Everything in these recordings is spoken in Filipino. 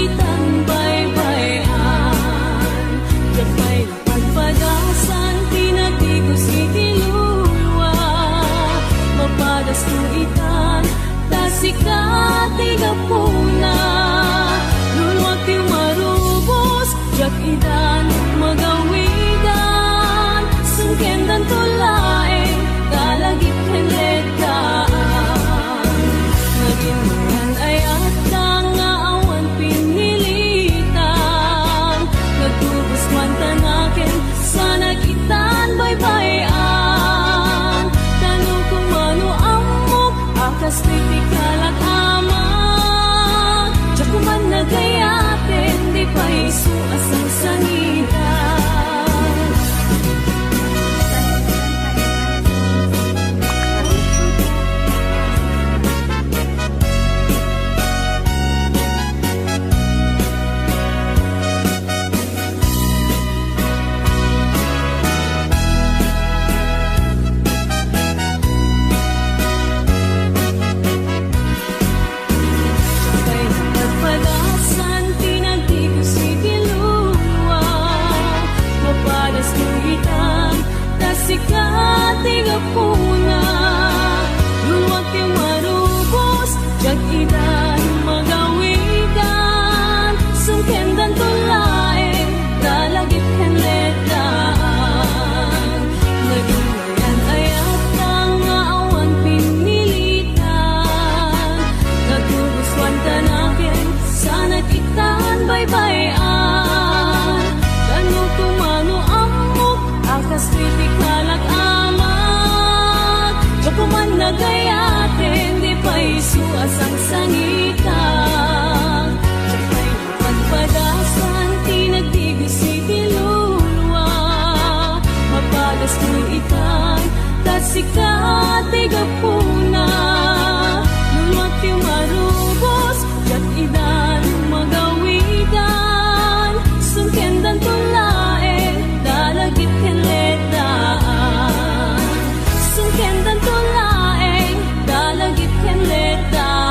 itan baybayan. Kapay pagpadasan, tinatigos itilulwa. Mapadas tu itan, tasikat igapuna. Lulwag ti marubos, jak itan magawidan. Sungkendan tulaeng, kalagit henletaan. Naging mayan ay atang nga awan pinilitan. Nagtubos man tanakin, sa nagitan baybayan. Tanong kung mano amok, akas titikalat aman. Diyak kuman nagayatin, di pa isu asang sangitan. Sikat igapuna, luwag ti marubos, jag idan magawidan. Sungkendan tulaeng, dalagit henletaan. Naging mayan ay atang nga awan pinilitan. Nagtubos tanakin, sa nagitan baybayan. Kano kumano amok, akas titikalat amat. Diyak kuman nagayatin, di pa isu asang sangitan. Diyak pa'y pagpadasan, tinagtigos itilulwa. Mapadas tu itan, tasikat igapuna. Lulwag ti marubos, jak idan magawidan. Sungkendan tulaeng, dalagit henletaan. Sungkendan tulaeng, dalagit henletaan.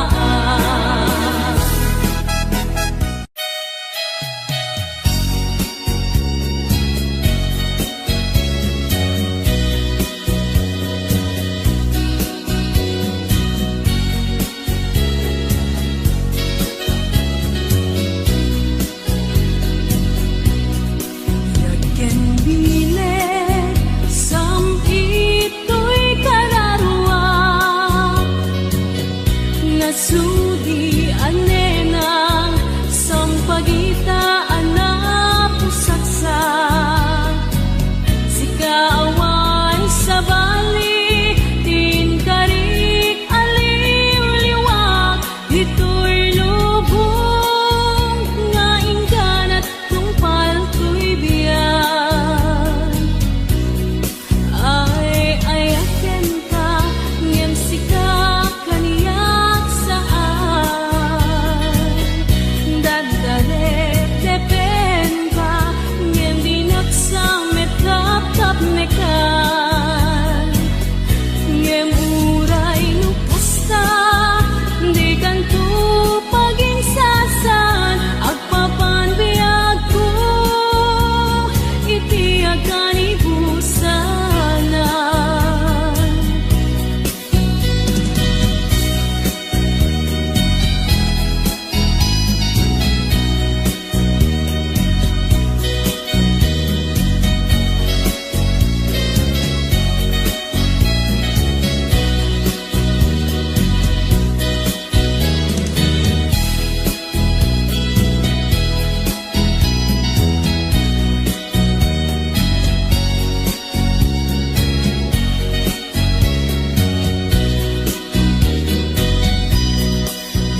Yagken bilet, sampito'y kararwa. Nasudi anenang, sampagitaan na pusaksa. Sikaawan sa bali, tinkarik aliw-liwak. Ito'y lubong, nga ingganat tungpal ko'y biyan. Ay ayaken ka, ngem sika kaniyak saan. Dagdaret depen ka, ngem dinaksamet kap-kap mekan. Ngem uray nukasta, di kanto pagingsasan. Agpapan biag ko, itiagan ibusanan.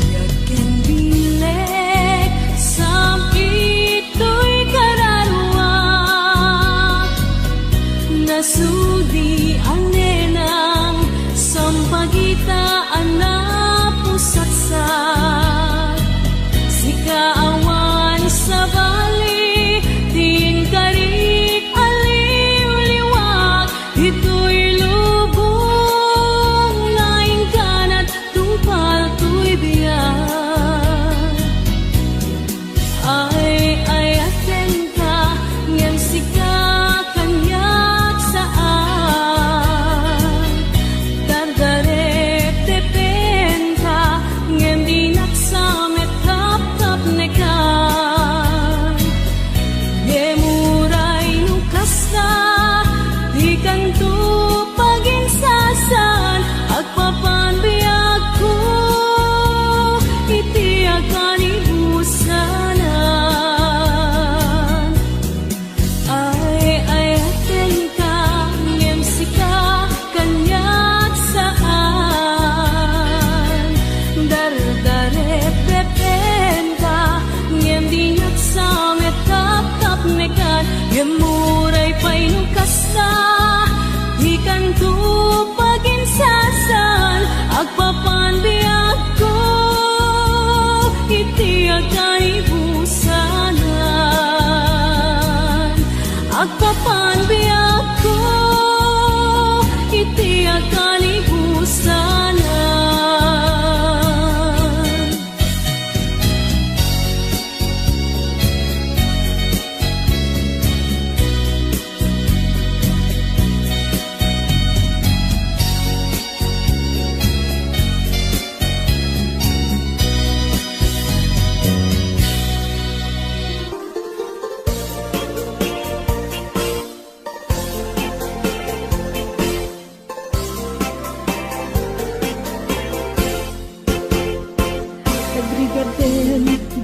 Yagken bilet, sampito'y kararwa. Nasudi anenang, sampagitaan na pusaksa. Sikaawan sa bali, tinkarik aliw-liwak. Ito'y lubong, nga ingganat tungpal ko'y biyan.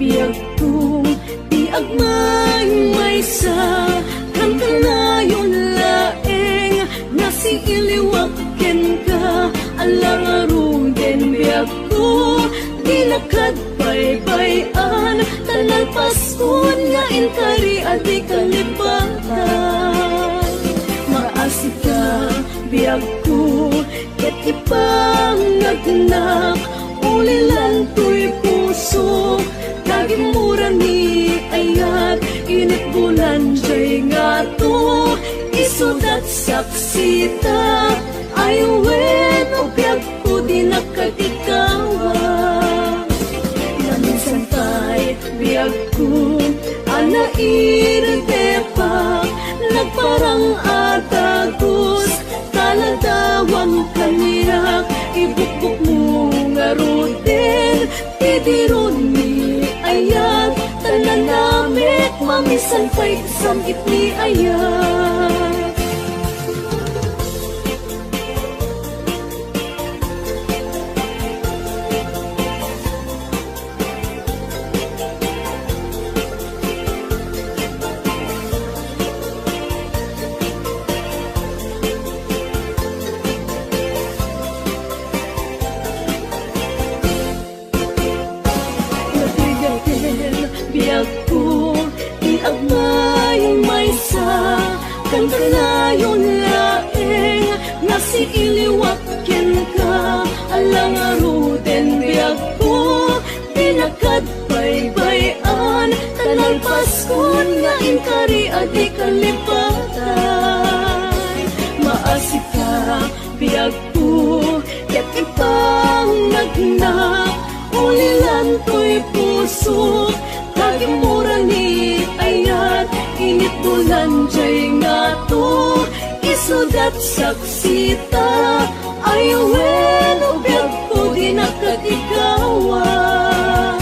biyag ko di agmay maysa kan kanayon laeng nasi iliwakken ka alang aruden biyag ko di lakad baybayan tanan paskon nga inkari adi kalipatan maasik ka biyag ko ket ipangagnak ulilan to'y puso kagimura ni ayat init bulan jay nga to isudat saksita aywen o biyag ko di nakatikawan naminsan tay biyag ko anairtepak nagparang atagos taladawang kaniyak ibukbuk mo nga ruten tidiron ni ayat tanan namit mamisan pa'y samit ni ayat biyag ko di agmay maysa kan kanayon laeng nasi iliwakken ka alang aruden biyag ko di nakad baybayan tanan paskon nga inkari adi kalipatay maasik ka biyag ko ket ipangagnak ulilan to'y puso kagimura ni ayat init bulan jay nga to isudat saksita aywen o biyag ko di nakatikawan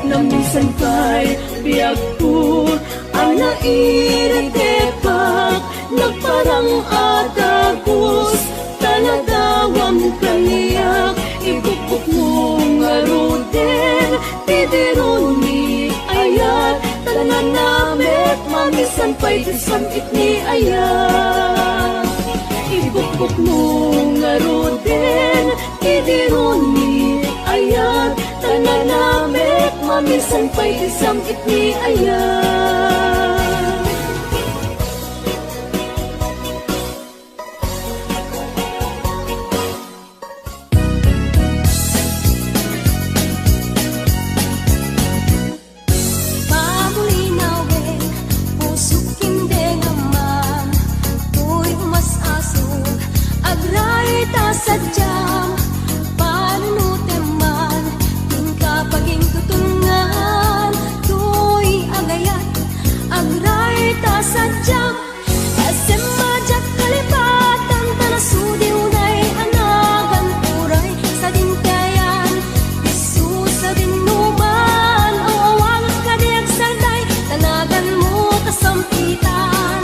naminsan kay biyag ko ang nairitepak nagparang atagos taladawang kaniyak ibukbuk mo nga ruten tidiron ni ayat tanan namit mamisan pa'y samit ni ayat ibukbuk mo nga ruten tidiron ni ayat tanan namit mamisan pa'y samit ni ayat sadyang panunuteman tingka paging tutungan tuy agayat agray ta sadyang asem majak kalipatan tanasudi unay anagan uray sa dinkayan isu sa dinuman ang awang kadiag salday tanagan mo kasampitan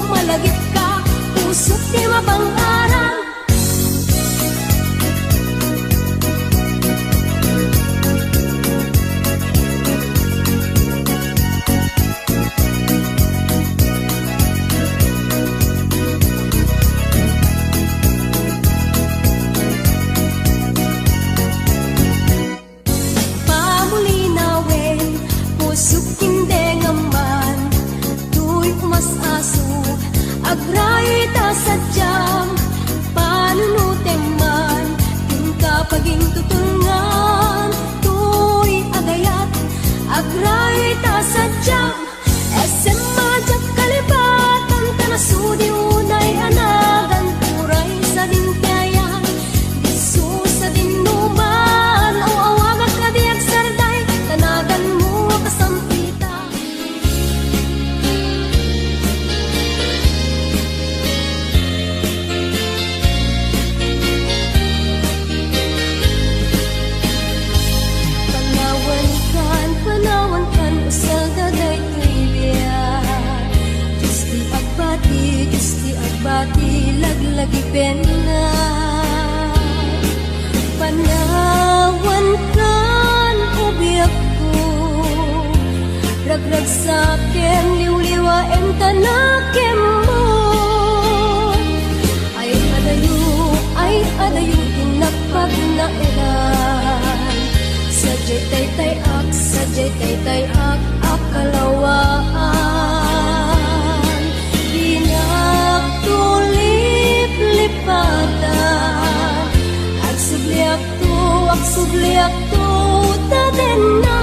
malagit ka pusok di mabang-aran agray ta sadyang panunuteman tingka paging tutungan tuy agayat agray ta sadyang esem majak kalipatan tanasudi unay anagan turay sa dinkayan isu sa dinuman o awagak kadiag sarday tanagan mo kasampitan panawan kan usal daday tuibiyat Disti agbati laglagi pena panawan kan ubiyak ragrag sa kem, liwliwaem tanakem mo. Ay adayo, tinapag na elan. Sadyay tay ak, akalawaan. Lipatan, ak subliak to, taden na.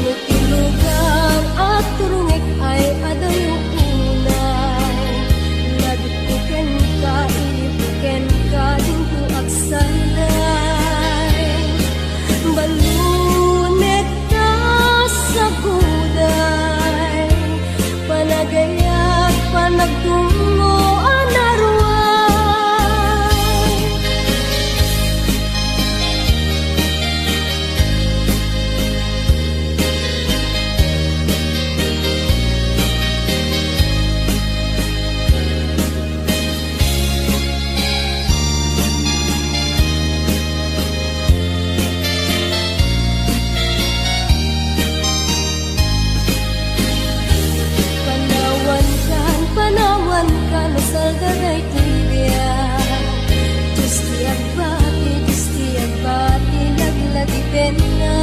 Nutilugar at turungik ay adayo unay. Lagutuken ka, ilipuken ka, dinto ak sanday. Balunet ka sa guday, panagayat, panagtungo, saldaday tiya. Gusti agbati, laglagi pena.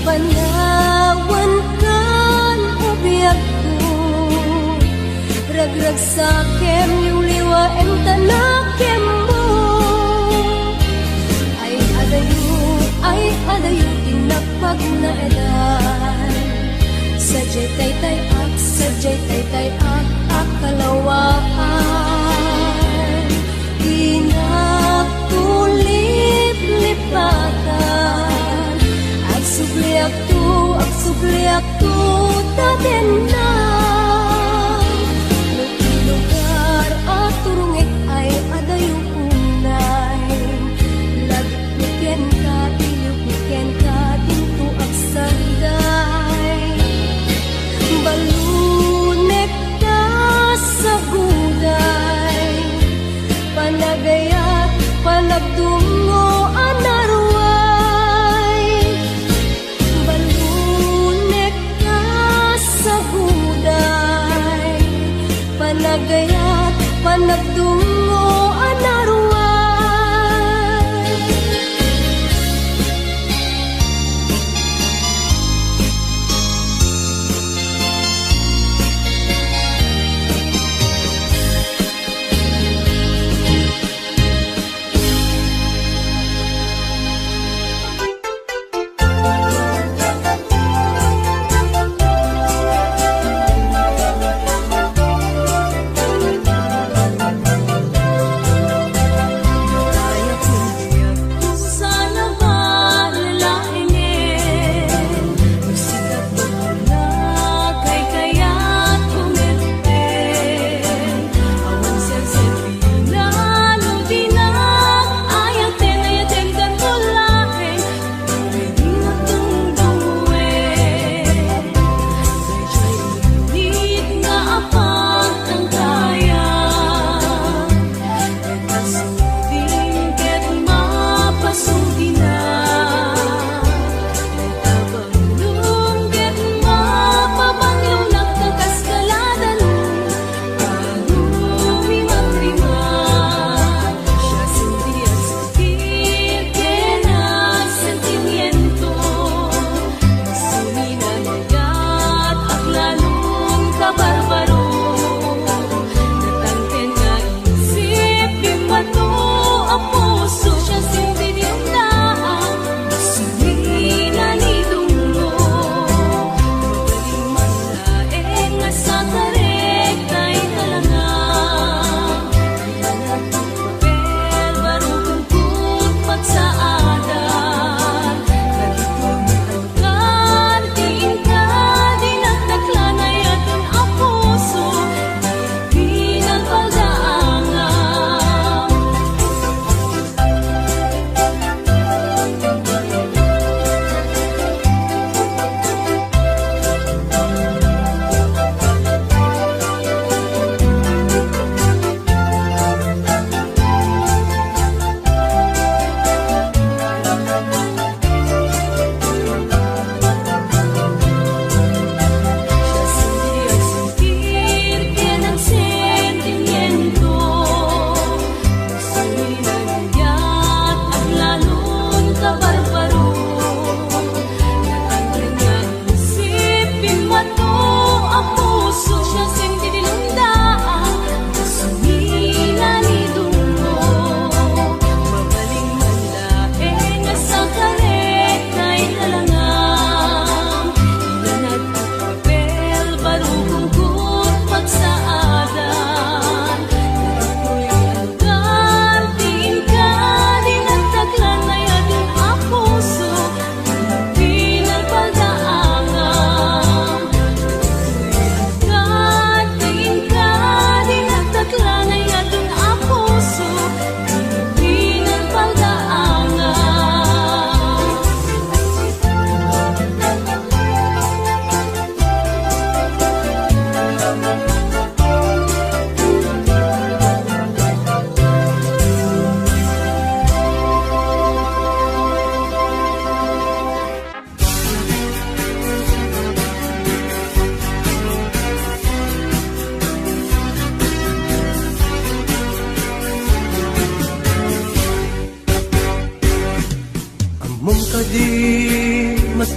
Panawan kan ubiyak ko, ragrag sa kem, liwliwaem tanakem mo. Ay adayo, tinapag na edan. Sadyay tay ak, akalawaan. Lipatan, ak subliak to, taden na. Lugar at turungik ay adayo unay. Lagutuken ka, ilipuken ka, dinto ak sanday. Balunek ka sa guday, panagayat, panagtungo, anarway. Balunek ka sa guday,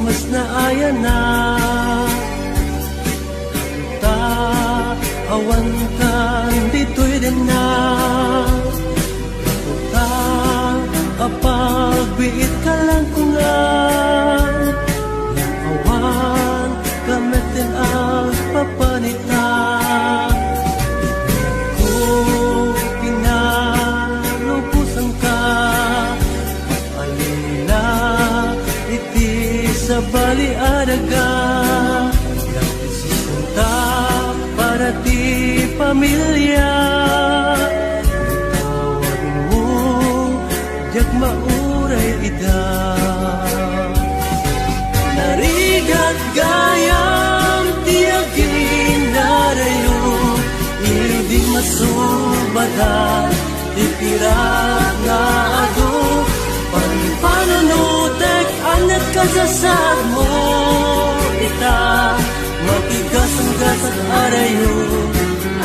mas na ayan na ta awan kan dito'y din na ta kapag biit ka lang kungan yang awan kamitin ang papanita ko pinalupusan ka alila iti sa baliadaga nagsisinta para ti pamilya tawag mo diag mauray ida narigat gayam tiagin narayo hindi masubada ipirat na ado panunutek anat kasasad mo ita matigas ang gasat arayo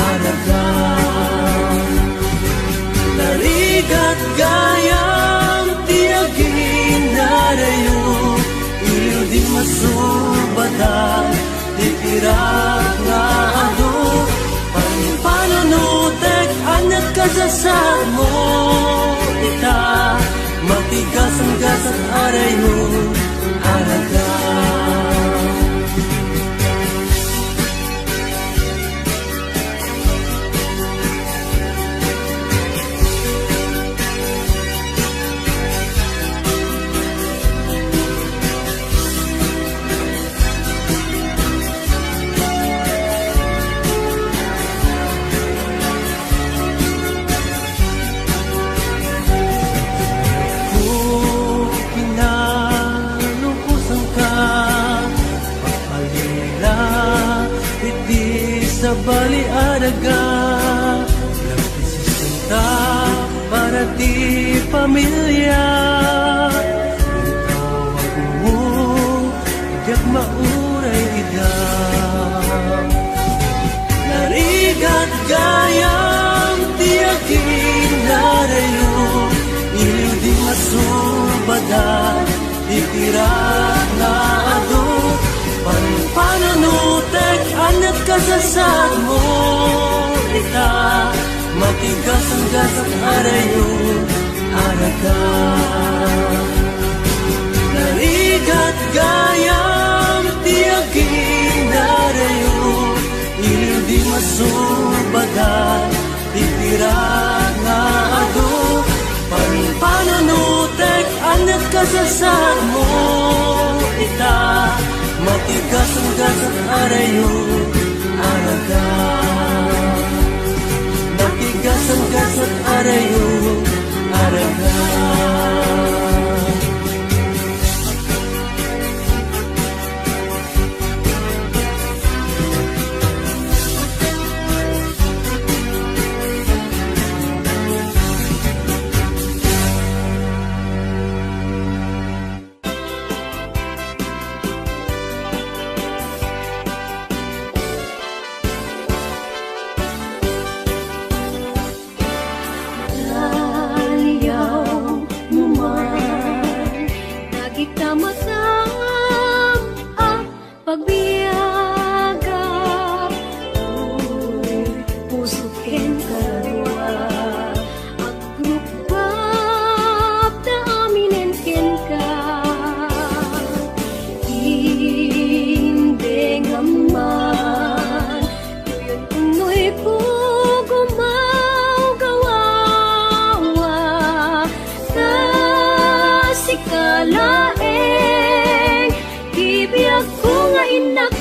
araga narigat gayam tiagin narayo iliw di masubada ipirat na ado panunutek anat kasasad mo ita matigas ang gasat arayo araga sa baliadaga nagsisinta para ti pamilya tawag mo diag mauray ida narigat gayam tiagin narayo iliw di masubada ipirat na ado panunutek anat kasasad mo ita matigas ang gasat arayo araga narigat gayam tiagin narayo iliw di masubada ipirat na ado panunutek anat kasasad mo ita matigas ang gasat arayo araga matigas ang gasat arayo araga Kalaeng, ibiyag ko nga inak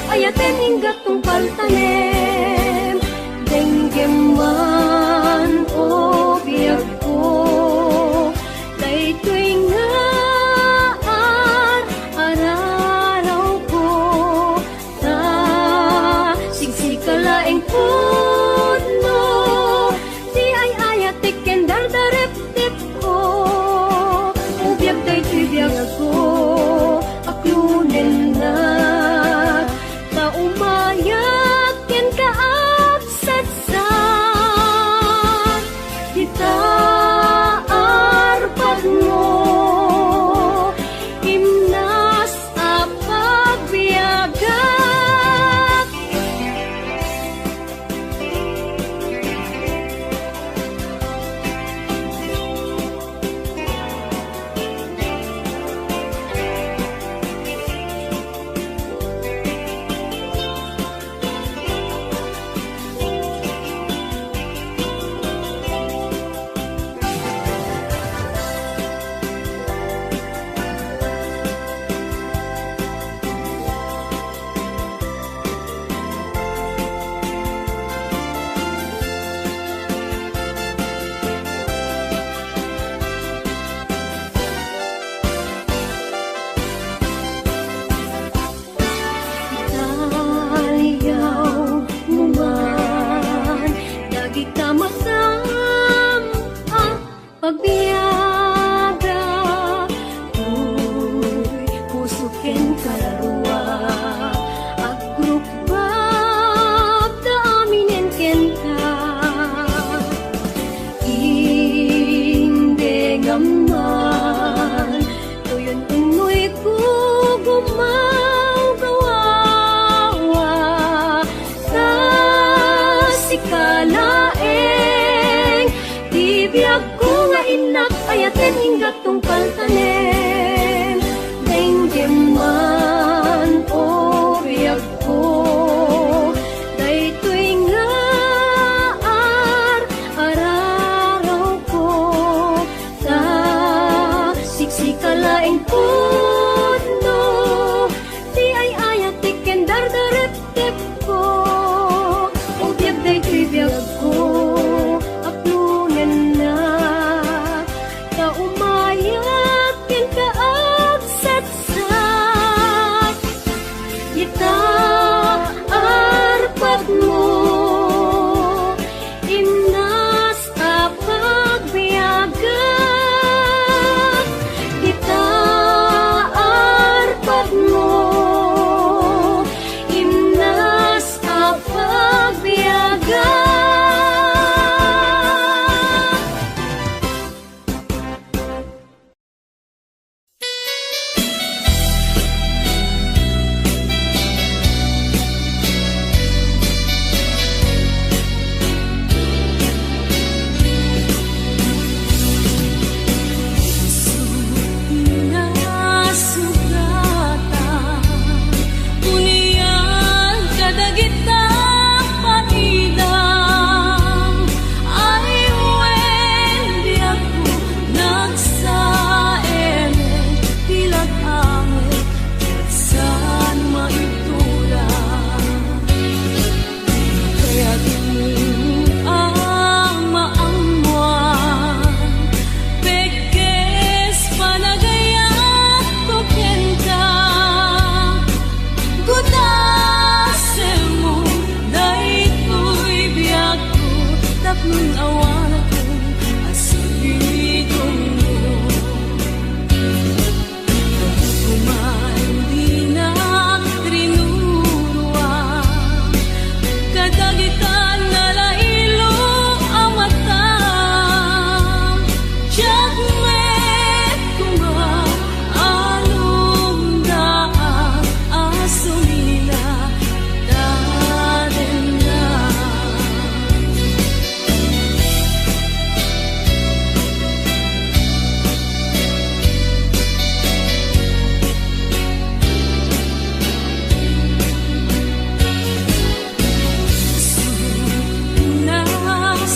kanen Denggeman o biag ko Daytoy nga araraw ko Ta siksikalaing puno Di ay ayat tiken dardarep-tep ko O biag daytoy biag ko Aplunan na Ta umayat ken kaagsatsak Ita arpat mo Imnas apagbiagan Ita arpat mo Imnas apagbiagan Nasugata Unian kadagita paidang Ay wendi ako nagsaele Tilag angel saan maitulang Kaya din ang maangwan Pekes panagayat ko kenta Gudase mo daytoy biag ko Tapnon awan ako asibidong mo Kumain di na trinurwa Kadagitan na lailo ang mata Jagmet kuma anong daan Asumila daden na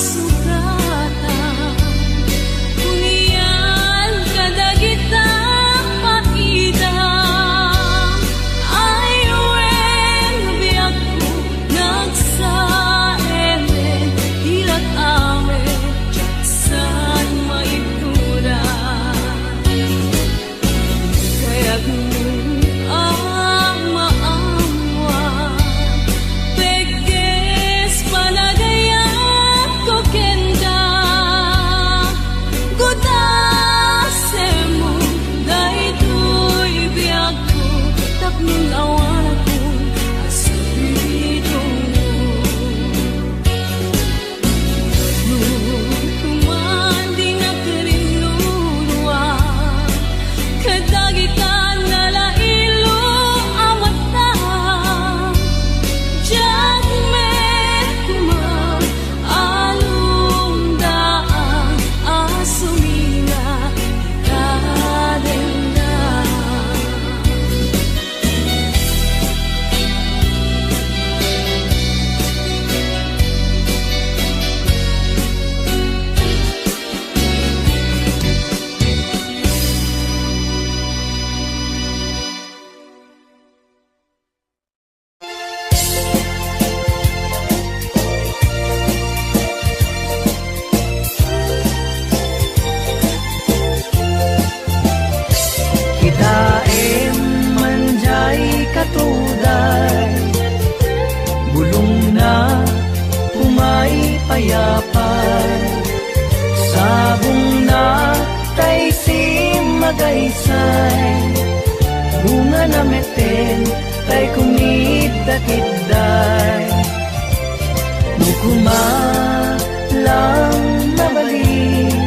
Nasugata Unian kadagita paidang Ay wendi ako nagsaele Tilag awe saan maitulang Kaya ang maangwan Pekes panagayat ko kenda Gudase mo daytoy biag ko Tapnon awan ako asibidong mo Tuman di na karinurwa Kadagitan na lailo ang mata Jagmet kuma along daan Asumila daden na Kitaem manjay katuday Bulong na umay payapay Sabong na tay simagaysay Bunga na meten tay kumidakidday Nukuma lang nabalik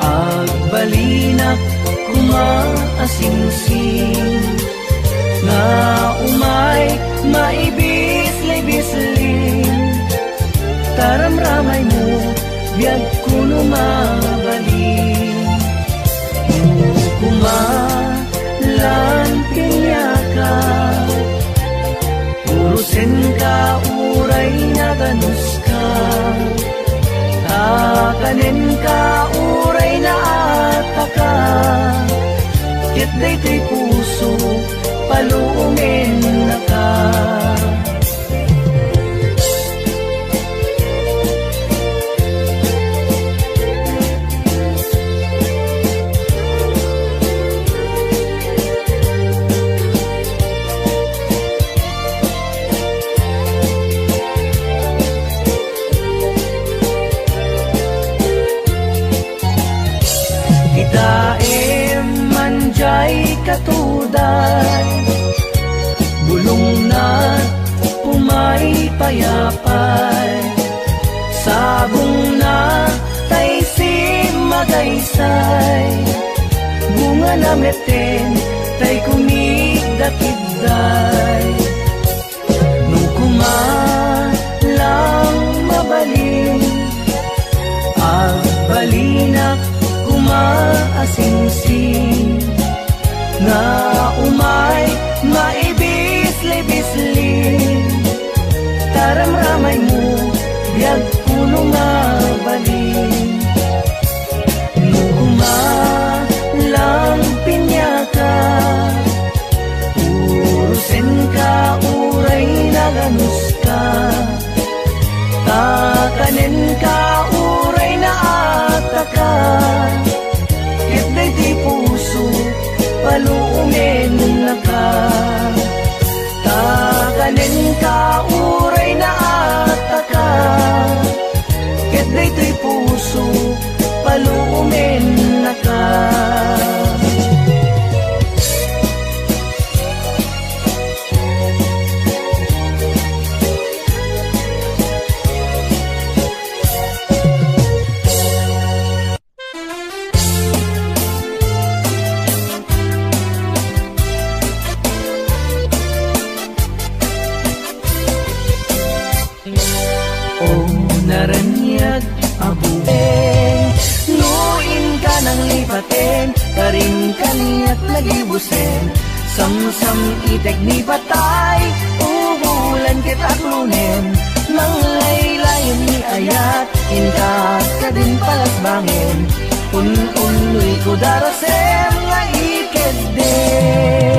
Agbalinak kumaasing-sing Na umay maibis-libisling Taramramay mo biyag kuno mabaling Urusin ka, uray na ataka. Ket daytoy puso, paluongin na ka. Daem manjay katuday, bulong na umay payapay, sabong na tay si magaysay, bunga na meten tay kumigdakidday. Nung kumalang mabalin, agbalinak maasingsing, na umay maibis-libisling, taramramay mo biyag puno nga balin. Nung kumalang pinyaka, urusin ka, uray na ganus ka, takanin ka, uray na ataka. Di puso, paluungin na ka. Takanin ka, uray na ataka. Ket daytoy puso, paluungin na ka. Naranyag abubeng, nuin ka ng lipaten, karing kaniat nagibusen, samsam itek ni patay, uhulan kit aklunen, nang laylayan ni ayat, inka ka din palasbangin, un-unoy ko darasem nga ikedden.